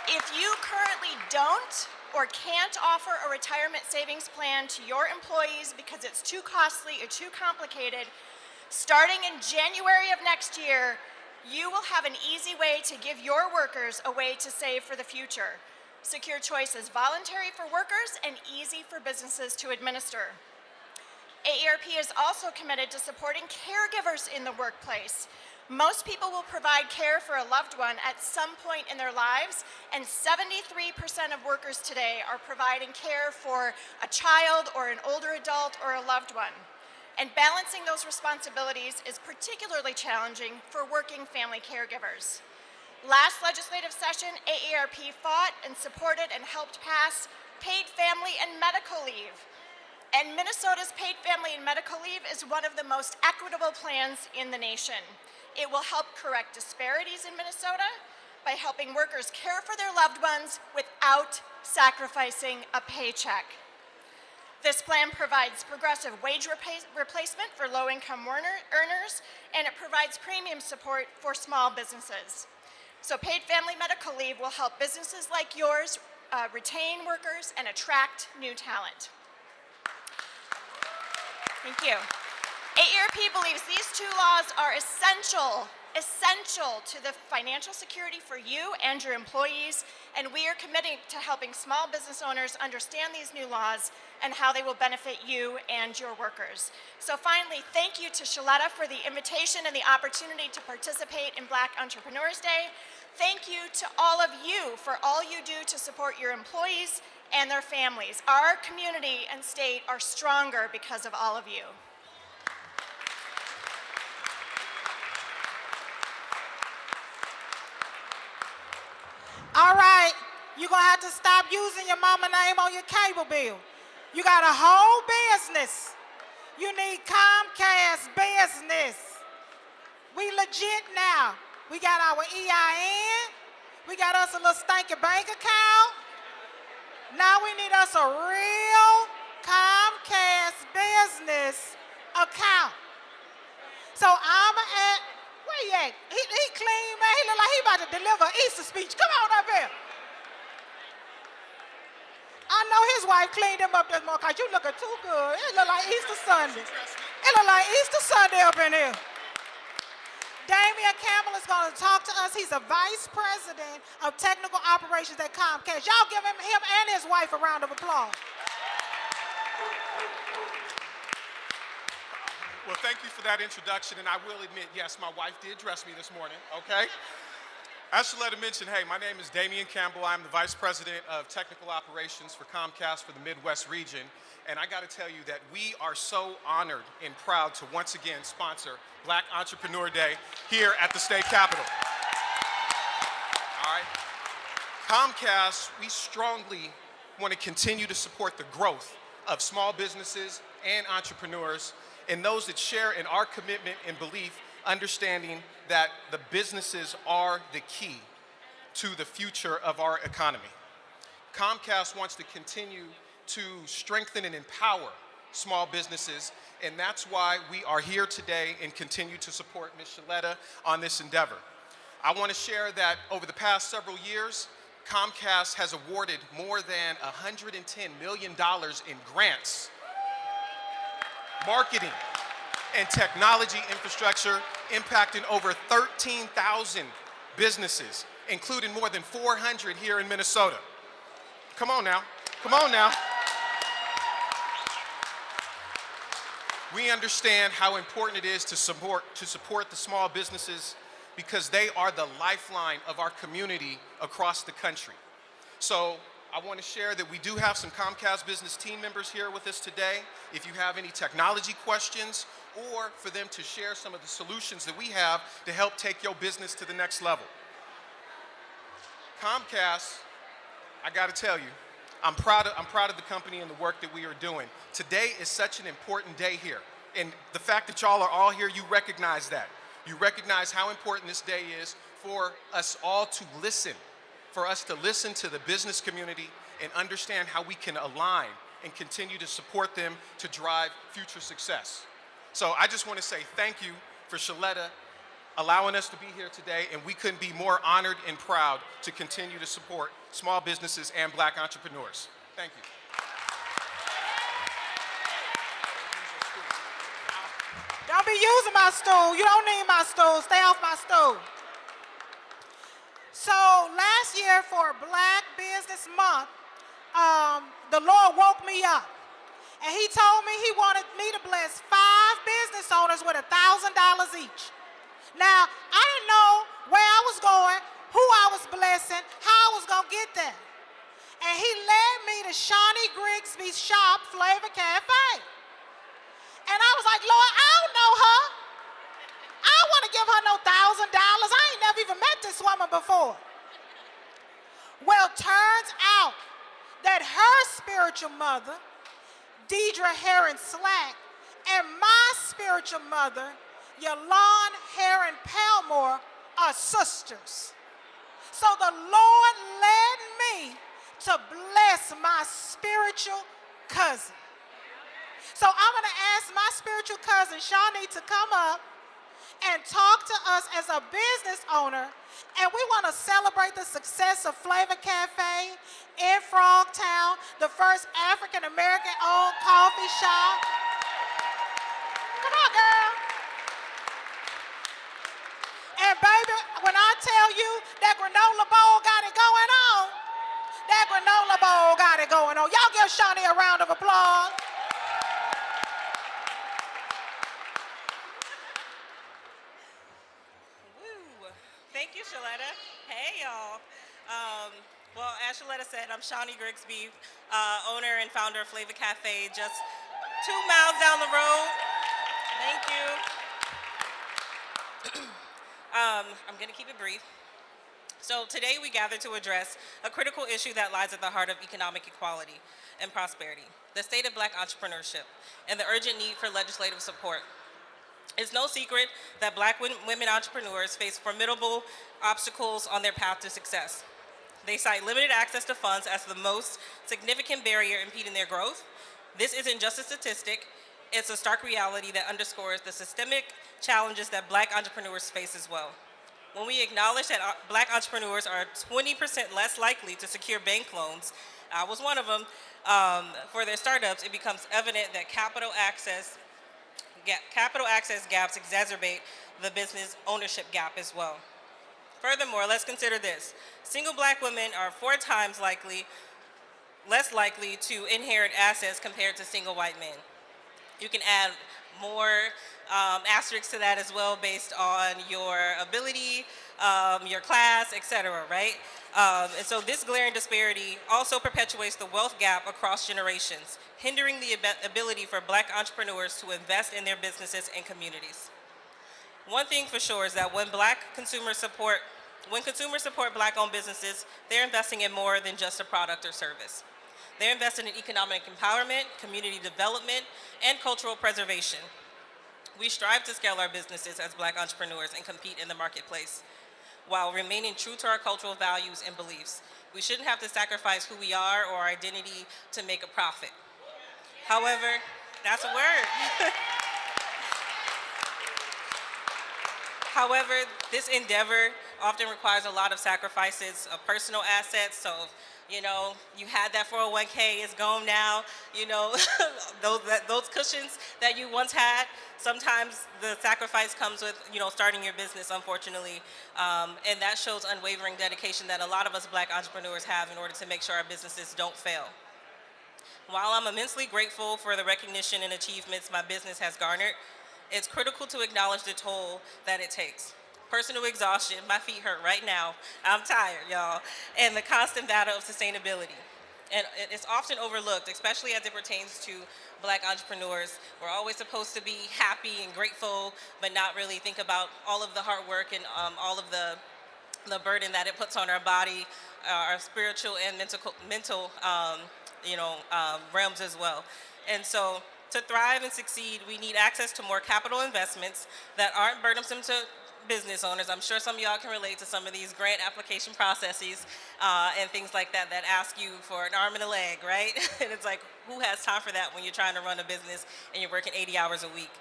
If you currently don't or can't offer a retirement savings plan to your employees because it's too costly or too complicated, starting in January of next year, you will have an easy way to give your workers a way to save for the future. Secure Choice is voluntary for workers and easy for businesses to administer. AARP is also committed to supporting caregivers in the workplace. Most people will provide care for a loved one at some point in their lives, and 73% of workers today are providing care for a child or an older adult or a loved one. And balancing those responsibilities is particularly challenging for working family caregivers. Last legislative session, AARP fought and supported and helped pass paid family and medical leave. And Minnesota's paid family and medical leave is one of the most equitable plans in the nation. It will help correct disparities in Minnesota by helping workers care for their loved ones without sacrificing a paycheck. This plan provides progressive wage replacement for low-income earners, and it provides premium support for small businesses. So paid family medical leave will help businesses like yours retain workers and attract new talent. Thank you. AARP believes these two laws are essential to the financial security for you and your employees, and we are committed to helping small business owners understand these new laws and how they will benefit you and your workers. So finally, thank you to Shaletta for the invitation and the opportunity to participate in Black Entrepreneurs Day. Thank you to all of you for all you do to support your employees and their families. Our community and state are stronger because of all of you. All right, you're gonna have to stop using your mama name on your cable bill. You got a whole business. You need Comcast Business. We legit now. We got our EIN. We got us a little stinky bank account. Now we need us a real Comcast Business account. So I'm at, where he at? He clean, man. He look like he about to deliver an Easter speech. Come on up here. I know his wife cleaned him up this morning because you looking too good. It look like Easter Sunday. It look like Easter Sunday up in here. Damian Campbell is going to talk to us. He's a vice president of technical operations at Comcast. Y'all give him and his wife a round of applause. Well, thank you for that introduction, and I will admit, yes, my wife did dress me this morning, okay? As Shaletta mentioned, hey, my name is Damian Campbell. I'm the Vice President of Technical Operations for Comcast for the Midwest region. And I got to tell you that we are so honored and proud to once again sponsor Black Entrepreneur Day here at the state capitol. All right. Comcast, we strongly want to continue to support the growth of small businesses and entrepreneurs and those that share in our commitment and belief, understanding that the businesses are the key to the future of our economy. Comcast wants to continue to strengthen and empower small businesses, and that's why we are here today and continue to support Ms. Shaletta on this endeavor. I want to share that over the past several years, Comcast has awarded more than $110 million in grants, marketing, and technology infrastructure, impacting over 13,000 businesses, including more than 400 here in Minnesota. Come on now, come on now. We understand how important it is to support the small businesses because they are the lifeline of our community across the country. So I want to share that we do have some Comcast business team members here with us today. If you have any technology questions or for them to share some of the solutions that we have to help take your business to the next level. Comcast, I got to tell you, I'm proud of the company and the work that we are doing. Today is such an important day here. And the fact that y'all are all here, you recognize that. You recognize how important this day is for us all to listen, for us to listen to the business community and understand how we can align and continue to support them to drive future success. So I just want to say thank you for Shaletta allowing us to be here today, and we couldn't be more honored and proud to continue to support small businesses and Black entrepreneurs. Thank you. Don't be using my stool. You don't need my stool. Stay off my stool. So last year for Black Business Month, the Lord woke me up. And he told me he wanted me to bless 5 business owners with $1,000 each. Now, I didn't know where I was going, who I was blessing, how I was going to get there. And he led me to Shawnee Grigsby's shop, Flavor Cafe. And I was like, Lord, I don't know her. I don't want to give her no $1,000. I ain't never even met this woman before. Well, turns out that her spiritual mother, Deidre Heron Slack, and my spiritual mother, Yolande Heron Palmore, are sisters. So the Lord led me to bless my spiritual cousin. So I'm going to ask my spiritual cousin, Shawnee, to come up and talk to us as a business owner. And we want to celebrate the success of Flavor Cafe in Frogtown, the first African-American owned coffee shop. Come on, girl. And baby, when I tell you that granola bowl got it going on, that granola bowl got it going on. Y'all give Shawnee a round of applause. Woo. Thank you, Shaletta. Hey, y'all. Well, as Shaletta said, I'm Shawnee Grigsby, owner and founder of Flavor Cafe, just 2 miles down the road. Thank you. I'm going to keep it brief. So today we gather to address a critical issue that lies at the heart of economic equality and prosperity, the state of Black entrepreneurship, and the urgent need for legislative support. It's no secret that Black women entrepreneurs face formidable obstacles on their path to success. They cite limited access to funds as the most significant barrier impeding their growth. This isn't just a statistic, it's a stark reality that underscores the systemic challenges that Black entrepreneurs face as well. When we acknowledge that Black entrepreneurs are 20% less likely to secure bank loans, I was one of them, for their startups, it becomes evident that capital access gaps exacerbate the business ownership gap as well. Furthermore, let's consider this. Single Black women are 4 times less likely to inherit assets compared to single white men. You can add more asterisks to that as well based on your ability your class, etc., right? And so this glaring disparity also perpetuates the wealth gap across generations, hindering the ability for Black entrepreneurs to invest in their businesses and communities. One thing for sure is that when consumers support Black-owned businesses, they're investing in more than just a product or service. They're investing in economic empowerment, community development, and cultural preservation. We strive to scale our businesses as Black entrepreneurs and compete in the marketplace while remaining true to our cultural values and beliefs. We shouldn't have to sacrifice who we are or our identity to make a profit. However, that's a word. However, this endeavor often requires a lot of sacrifices of personal assets. So, you know, you had that 401k, it's gone now. You know, those cushions that you once had, sometimes the sacrifice comes with, you know, starting your business, unfortunately. And that shows unwavering dedication that a lot of us Black entrepreneurs have in order to make sure our businesses don't fail. While I'm immensely grateful for the recognition and achievements my business has garnered, it's critical to acknowledge the toll that it takes. Personal exhaustion, my feet hurt right now, I'm tired, y'all, and the constant battle of sustainability. And it's often overlooked, especially as it pertains to Black entrepreneurs. We're always supposed to be happy and grateful, but not really think about all of the hard work and all of the burden that it puts on our body, our spiritual and mental realms as well. And so, to thrive and succeed, we need access to more capital investments that aren't burdensome to business owners. I'm sure some of y'all can relate to some of these grant application processes and things like that that ask you for an arm and a leg, right? And it's like, who has time for that when you're trying to run a business and you're working 80 hours a week?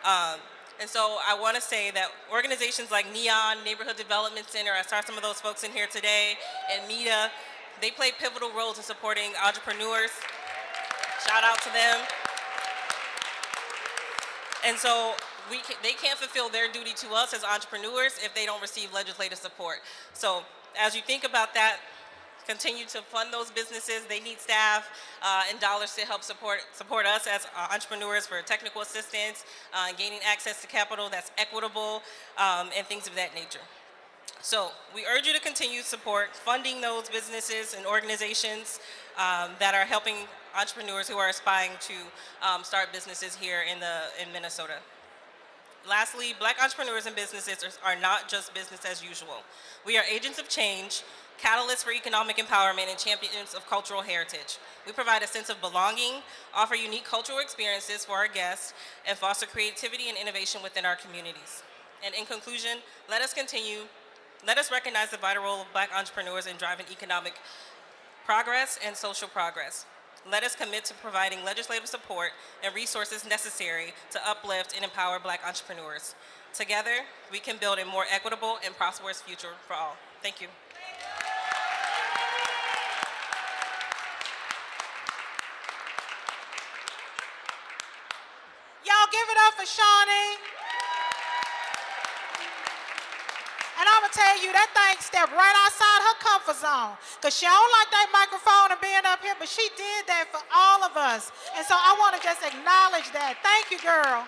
And so I want to say that organizations like NEON, Neighborhood Development Center, I saw some of those folks in here today, and MEDA, they play pivotal roles in supporting entrepreneurs. Shout out to them. And so they can't fulfill their duty to us as entrepreneurs if they don't receive legislative support. So as you think about that, continue to fund those businesses. They need staff and dollars to help support us as entrepreneurs for technical assistance, gaining access to capital that's equitable, and things of that nature. So we urge you to continue support funding those businesses and organizations that are helping entrepreneurs who are aspiring to start businesses here in Minnesota. Lastly, Black entrepreneurs and businesses are not just business as usual. We are agents of change, catalysts for economic empowerment, and champions of cultural heritage. We provide a sense of belonging, offer unique cultural experiences for our guests, and foster creativity and innovation within our communities. And in conclusion, let us recognize the vital role of Black entrepreneurs in driving economic progress and social progress. Let us commit to providing legislative support and resources necessary to uplift and empower Black entrepreneurs. Together, we can build a more equitable and prosperous future for all. Thank you. Y'all give it up for Shawnee. And I'm gonna tell you, that thing stepped right outside her comfort zone. Cause she don't like that microphone and being up here, but she did that for all of us. And so I wanna just acknowledge that. Thank you, girl.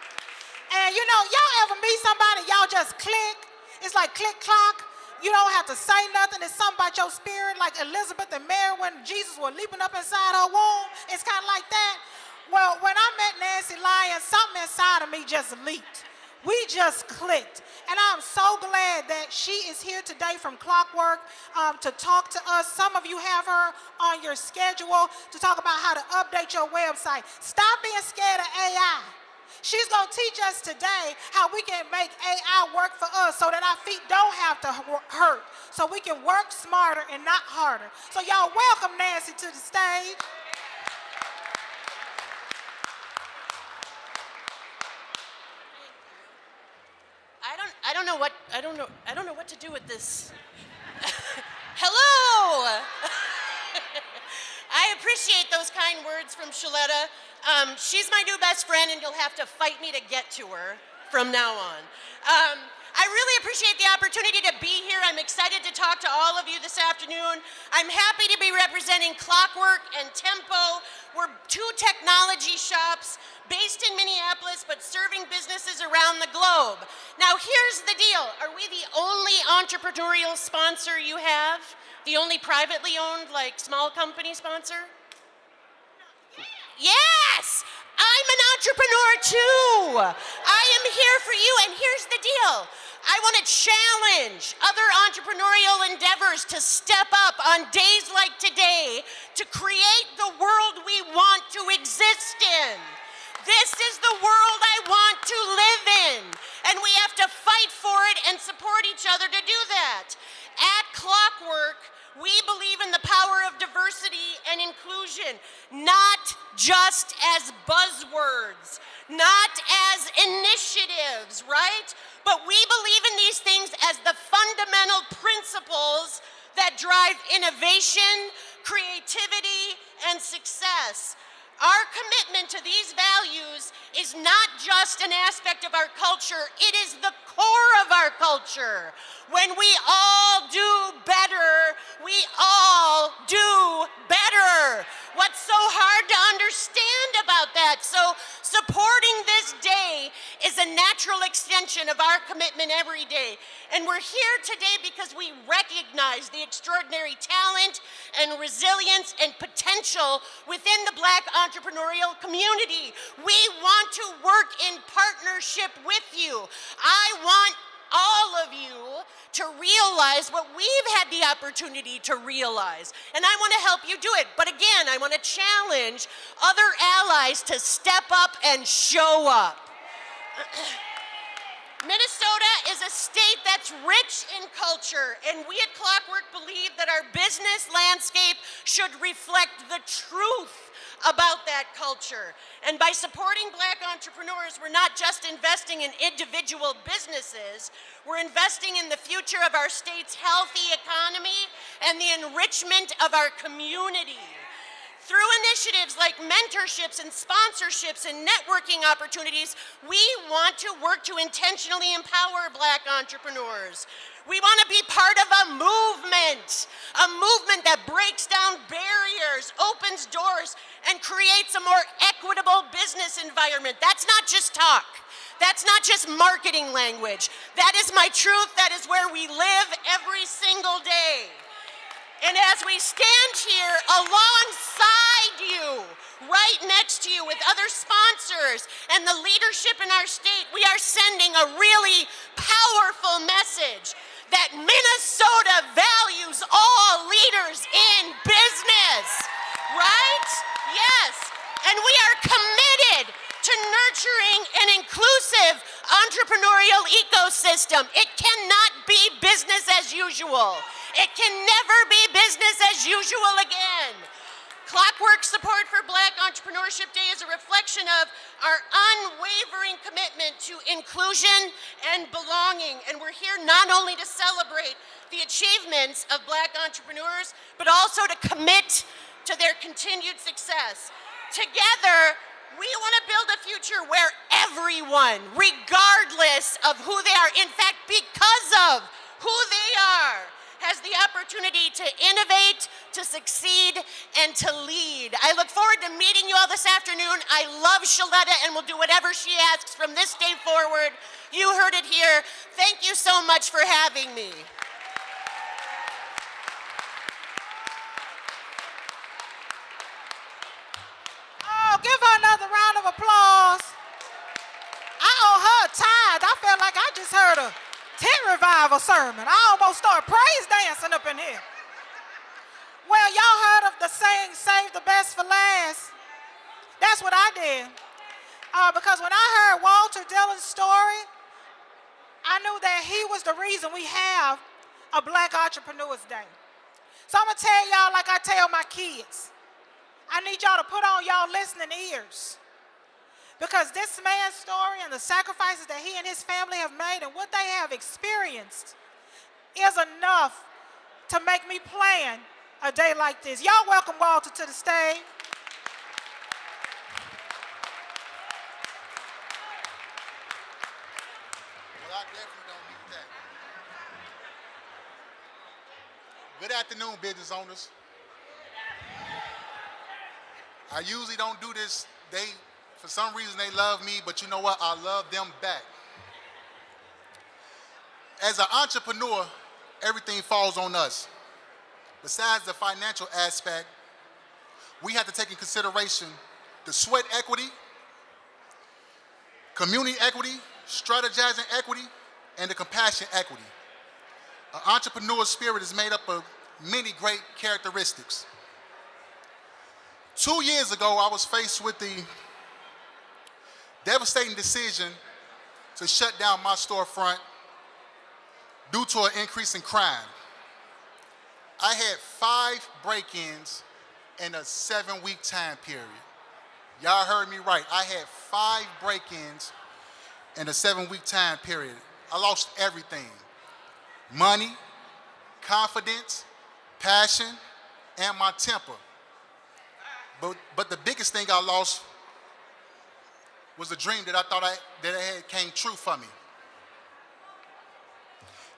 And you know, y'all ever meet somebody, y'all just click? It's like click clock. You don't have to say nothing. It's something about your spirit, like Elizabeth and Mary when Jesus was leaping up inside her womb. It's kind of like that. Well, when I met Nancy Lyons, something inside of me just leaped. We just clicked. And I'm so glad that she is here today from Clockwork to talk to us. Some of you have her on your schedule to talk about how to update your website. Stop being scared of AI. She's going to teach us today how we can make AI work for us so that our feet don't have to hurt, so we can work smarter and not harder. So y'all welcome Nancy to the stage. I don't know what to do with this. Hello! I appreciate those kind words from Shaletta. She's my new best friend, and you'll have to fight me to get to her from now on. I really appreciate the opportunity to be here. I'm excited to talk to all of you this afternoon. I'm happy to be representing Clockwork and Tempo. We're two technology shops based in Minneapolis, but serving businesses around the globe. Now, here's the deal. Are we the only entrepreneurial sponsor you have? The only privately owned, like, small company sponsor? Yes! I'm an entrepreneur too. I am here for you, and here's the deal. I want to challenge other entrepreneurial endeavors to step up on days like today to create the world we want to exist in. This is the world I want to live in, and we have to fight for it and support each other to do that. At Clockwork, we believe in the power of diversity and inclusion, not just as buzzwords, not as initiatives, right? But we believe in these things as the fundamental principles that drive innovation, creativity, and success. Our commitment to these values is not just an aspect of our culture, it is the core of our culture. When we all do better, we all do better. What's so hard to understand about that? So supporting this day is a natural extension of our commitment every day. And we're here today because we recognize the extraordinary talent and resilience and potential within the Black entrepreneurial community. We want to work in partnership with you. I want all of you to realize what we've had the opportunity to realize. And I want to help you do it. But again, I want to challenge other allies to step up and show up. Minnesota is a state that's rich in culture, and we at Clockwork believe that our business landscape should reflect the truth about that culture. And by supporting Black entrepreneurs, we're not just investing in individual businesses, we're investing in the future of our state's healthy economy and the enrichment of our community. Through initiatives like mentorships and sponsorships and networking opportunities, we want to work to intentionally empower Black entrepreneurs. We want to be part of a movement that breaks down barriers, opens doors, and creates a more equitable business environment. That's not just talk. That's not just marketing language. That is my truth. That is where we live every single day. And as we stand here alongside you, right next to you with other sponsors and the leadership in our state, we are sending a really powerful message that Minnesota values all leaders in business, right? Yes, and we are committed to nurturing an inclusive entrepreneurial ecosystem. It cannot be business as usual. It can never be business as usual again. Clockwork support for Black Entrepreneurship Day is a reflection of our unwavering commitment to inclusion and belonging. And we're here not only to celebrate the achievements of Black entrepreneurs, but also to commit to their continued success. Together, we want to build a future where everyone, regardless of who they are, in fact, because of who they are, has the opportunity to innovate, to succeed, and to lead. I look forward to meeting you all this afternoon. I love Shaletta and will do whatever she asks from this day forward. You heard it here. Thank you so much for having me. Oh, give her another round of applause. I owe her a tithe. I felt like I just heard a tent revival sermon. I almost started praise dancing up in here. Well, y'all heard of the saying, save the best for last? That's what I did. Because when I heard Walter Dillon's story, I knew that he was the reason we have a Black Entrepreneurs Day. So I'm going to tell y'all like I tell my kids. I need y'all to put on y'all listening ears. Because this man's story and the sacrifices that he and his family have made and what they have experienced is enough to make me plan a day like this. Y'all welcome Walter to the stage. Well, I definitely don't need that. Good afternoon, business owners. I usually don't do this day For some reason, they love me, but you know what? I love them back. As an entrepreneur, everything falls on us. Besides the financial aspect, we have to take in consideration the sweat equity, community equity, strategizing equity, and the compassion equity. An entrepreneur's spirit is made up of many great characteristics. 2 years ago, I was faced with the devastating decision to shut down my storefront due to an increase in crime. I had 5 break-ins in a 7-week time period. Y'all heard me right. I had 5 break-ins in a 7-week time period. I lost everything: money, confidence, passion, and my temper. But the biggest thing I lost was a dream that I thought that had came true for me.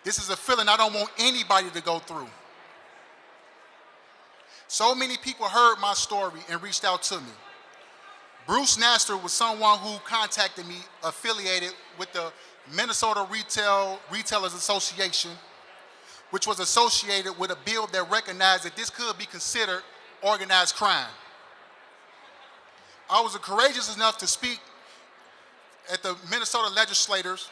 This is a feeling I don't want anybody to go through. So many people heard my story and reached out to me. Bruce Naster was someone who contacted me, affiliated with the Minnesota Retailers Association, which was associated with a bill that recognized that this could be considered organized crime. I was courageous enough to speak at the Minnesota legislators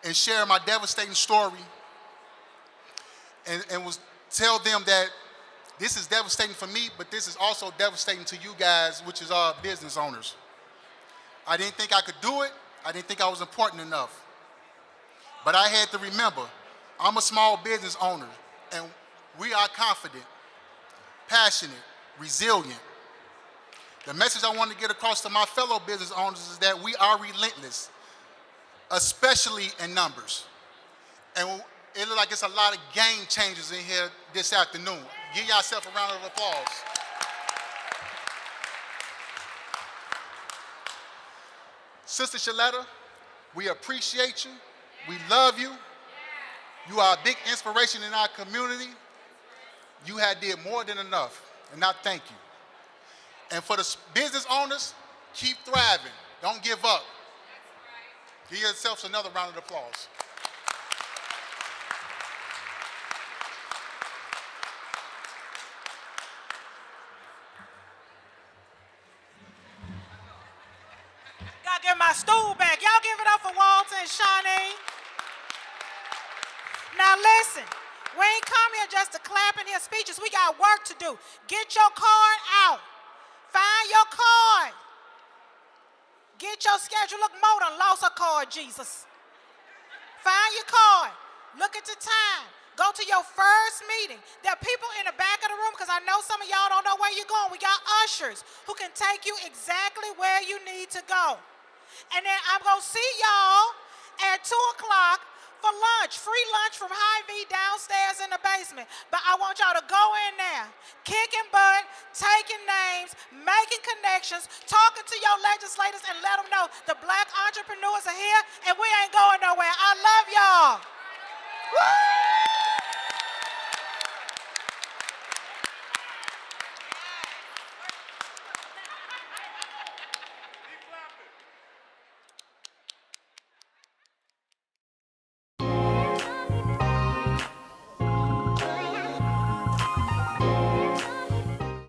and share my devastating story and was tell them that this is devastating for me, but this is also devastating to you guys, which is our business owners. I didn't think I could do it. I didn't think I was important enough. But I had to remember, I'm a small business owner, and we are confident, passionate, resilient. The message I want to get across to my fellow business owners is that we are relentless, especially in numbers. And it looks like it's a lot of game changers in here this afternoon. Give yourself a round of applause. Sister Shaletta, we appreciate you. We love you. You are a big inspiration in our community. You have did more than enough, and I thank you. And for the business owners, keep thriving. Don't give up. Give yourselves another round of applause. Gotta get my stool back. Y'all give it up for Walter and Shawnee. Now listen, we ain't come here just to clap and hear speeches. We got work to do. Get your card out. Find your card. Get your schedule. Look, Mo done lost her card, Jesus. Find your card. Look at the time. Go to your first meeting. There are people in the back of the room, because I know some of y'all don't know where you're going. We got ushers who can take you exactly where you need to go. And then I'm going to see y'all at 2 o'clock for lunch, free lunch from Hy-Vee downstairs in the basement. But I want y'all to go in there, kicking butt, taking names, making connections, talking to your legislators, and let them know the black entrepreneurs are here and we ain't going nowhere. I love y'all. Woo!